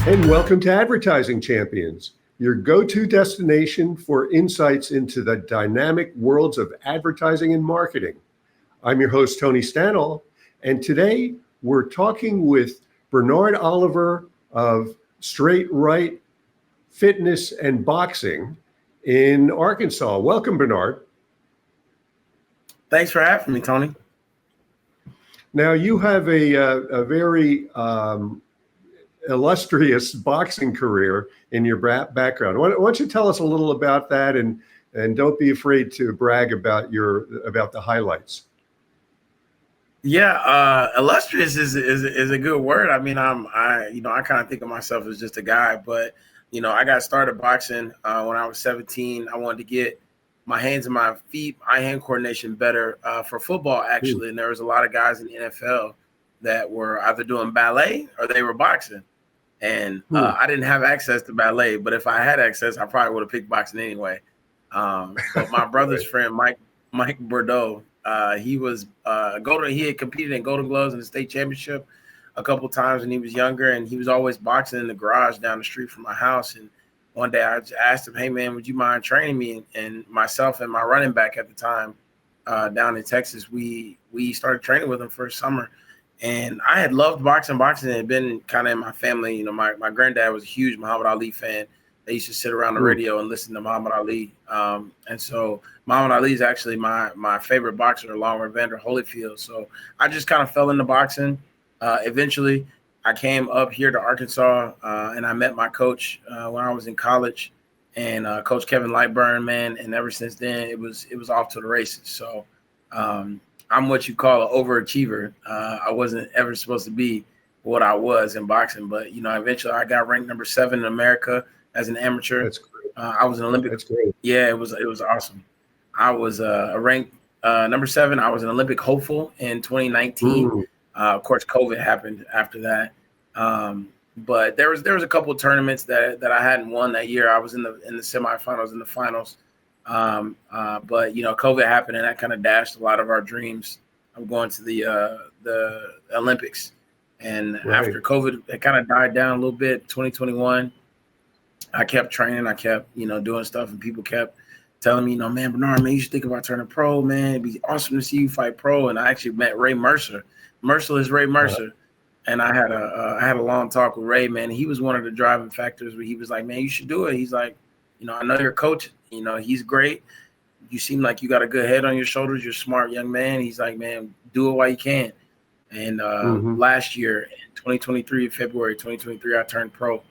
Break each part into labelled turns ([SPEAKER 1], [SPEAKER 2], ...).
[SPEAKER 1] And welcome to Advertising Champions, your go-to destination for insights into the dynamic worlds of advertising and marketing. I'm your host, Tony Stanol, and today we're talking with Bernard Oliver of Straightright Fitness and Boxing in Arkansas. Welcome, Bernard.
[SPEAKER 2] Thanks for having me, Tony.
[SPEAKER 1] Now, you have a very illustrious boxing career in your background. Why don't you tell us a little about that, and don't be afraid to brag about the highlights.
[SPEAKER 2] Yeah, illustrious is a good word. I mean, I kind of think of myself as just a guy, but I got started boxing when I was 17. I wanted to get my hands and my feet, eye-hand coordination better for football, actually. And there was a lot of guys in the NFL that were either doing ballet or they were boxing. And I didn't have access to ballet, but if I had access, I probably would have picked boxing anyway. But my brother's friend, Mike Bordeaux, he was he had competed in Golden Gloves in the state championship a couple times when he was younger, and he was always boxing in the garage down the street from my house. And one day I just asked him, "Hey man, would you mind training me?" And myself and my running back at the time down in Texas, we started training with him for a summer. And I had loved boxing. Boxing had been kind of in my family. My granddad was a huge Muhammad Ali fan. They used to sit around the radio and listen to Muhammad Ali. And so Muhammad Ali is actually my favorite boxer, along with Vander Holyfield. So I just kind of fell into boxing. Eventually, I came up here to Arkansas, and I met my coach when I was in college, and Coach Kevin Lightburn, man. And ever since then, it was off to the races. So I'm what you call an overachiever. I wasn't ever supposed to be what I was in boxing, but eventually I got ranked number 7 in America as an amateur.
[SPEAKER 1] That's great.
[SPEAKER 2] I was an Olympic.
[SPEAKER 1] That's great.
[SPEAKER 2] Yeah, it was awesome. I was ranked number 7. I was an Olympic hopeful in 2019. Of course, COVID happened after that. But there was a couple of tournaments that I hadn't won that year. I was in the semifinals and the finals. But COVID happened, and that kind of dashed a lot of our dreams of going to the Olympics. And after COVID, it kind of died down a little bit. 2021, I kept training, I kept doing stuff, and people kept telling me, man, Bernard, man, you should think about turning pro, man. It'd be awesome to see you fight pro. And I actually met Ray Mercer, Merciless Ray Mercer, and I had a long talk with Ray, man. He was one of the driving factors where he was like, man, you should do it. He's like, I know you're a coach. He's great. You seem like you got a good head on your shoulders. You're a smart young man. He's like, man, do it while you can. And last year, in 2023, February 2023, I turned pro.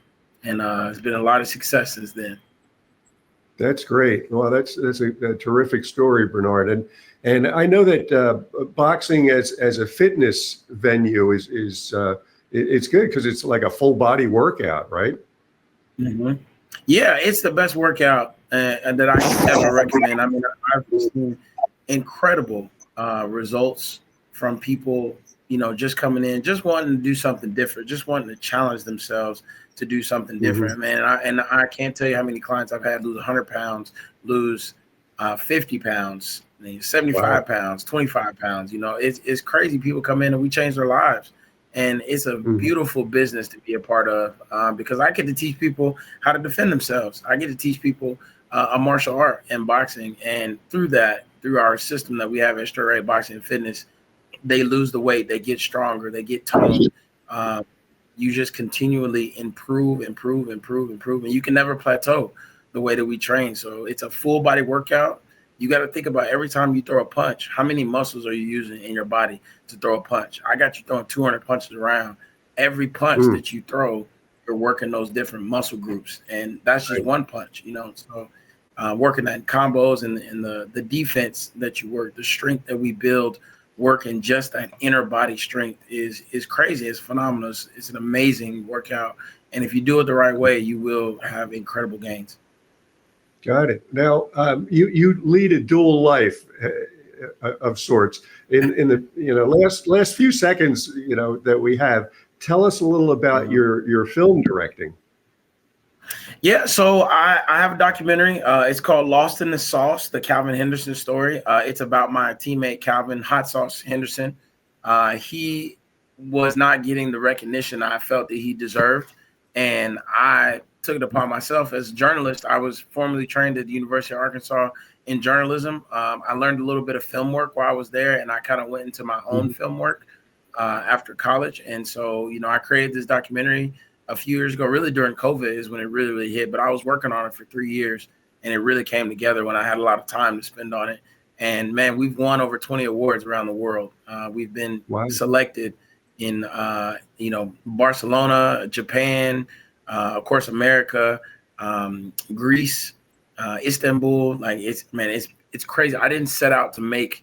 [SPEAKER 2] And it's been a lot of success since then. That's
[SPEAKER 1] great. Well, that's a terrific story, Bernard. And I know that boxing as a fitness venue is it's good because it's like a full body workout, right?
[SPEAKER 2] Mm-hmm. Yeah, it's the best workout that I ever recommend. I mean, I've seen incredible results from people, just coming in, just wanting to do something different, just wanting to challenge themselves to do something different, man. And I can't tell you how many clients I've had lose 100 pounds, lose 50 pounds, 75 pounds, 25 pounds. It's crazy. People come in and we change their lives. And it's a beautiful business to be a part of because I get to teach people how to defend themselves. I get to teach people a martial art and boxing. And through our system that we have at Straightright Boxing and Fitness, they lose the weight, they get stronger, they get toned. You just continually improve. And you can never plateau the way that we train. So it's a full body workout. You got to think about every time you throw a punch, how many muscles are you using in your body to throw a punch? I got you throwing 200 punches around. Every punch that you throw, you're working those different muscle groups. And that's just one punch, So working that combos and the defense that you work, the strength that we build, working just that inner body strength is crazy. It's phenomenal. It's an amazing workout. And if you do it the right way, you will have incredible gains.
[SPEAKER 1] Got it. Now, you lead a dual life of sorts. In the last few seconds, that we have, tell us a little about your film directing.
[SPEAKER 2] Yeah, so I have a documentary. It's called Lost in the Sauce, the Calvin Henderson story. It's about my teammate, Calvin Hot Sauce Henderson. He was not getting the recognition I felt that he deserved. And I took it upon myself as a journalist. I was formerly trained at the University of Arkansas in journalism. I learned a little bit of film work while I was there, and I kind of went into my own film work after college. And so, I created this documentary a few years ago. Really during COVID is when it really hit, but I was working on it for 3 years, and it really came together when I had a lot of time to spend on it. And man, we've won over 20 awards around the world. We've been selected in, Barcelona, Japan, of course, America, Greece, Istanbul. Like it's crazy. I didn't set out to make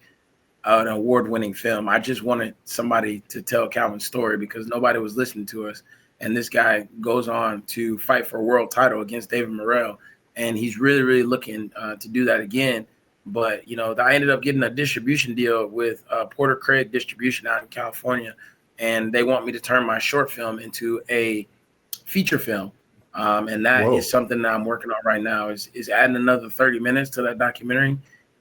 [SPEAKER 2] an award-winning film. I just wanted somebody to tell Calvin's story because nobody was listening to us. And this guy goes on to fight for a world title against David Morrell. And he's really, really looking to do that again. But, I ended up getting a distribution deal with Porter Craig Distribution out in California. And they want me to turn my short film into a feature film. And that is something that I'm working on right now is adding another 30 minutes to that documentary.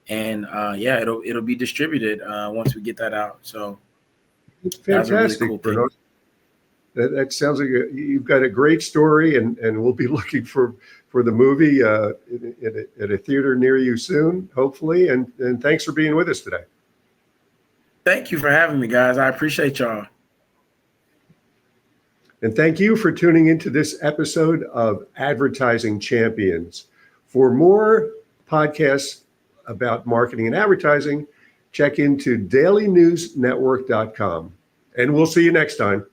[SPEAKER 2] And it'll be distributed once we get that out. So
[SPEAKER 1] it's fantastic. Really cool that sounds like you've got a great story, and we'll be looking for the movie at a theater near you soon, hopefully. And thanks for being with us today.
[SPEAKER 2] Thank you for having me, guys. I appreciate y'all.
[SPEAKER 1] And thank you for tuning into this episode of Advertising Champions. For more podcasts about marketing and advertising, check into dailynewsnetwork.com. And we'll see you next time.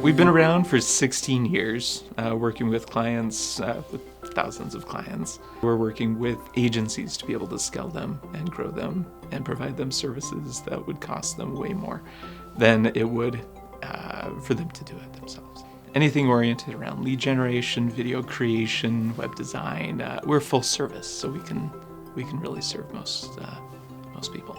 [SPEAKER 3] We've been around for 16 years, working with clients, with thousands of clients. We're working with agencies to be able to scale them and grow them and provide them services that would cost them way more than it would for them to do it themselves. Anything oriented around lead generation, video creation, web design, we're full service, so we can really serve most people.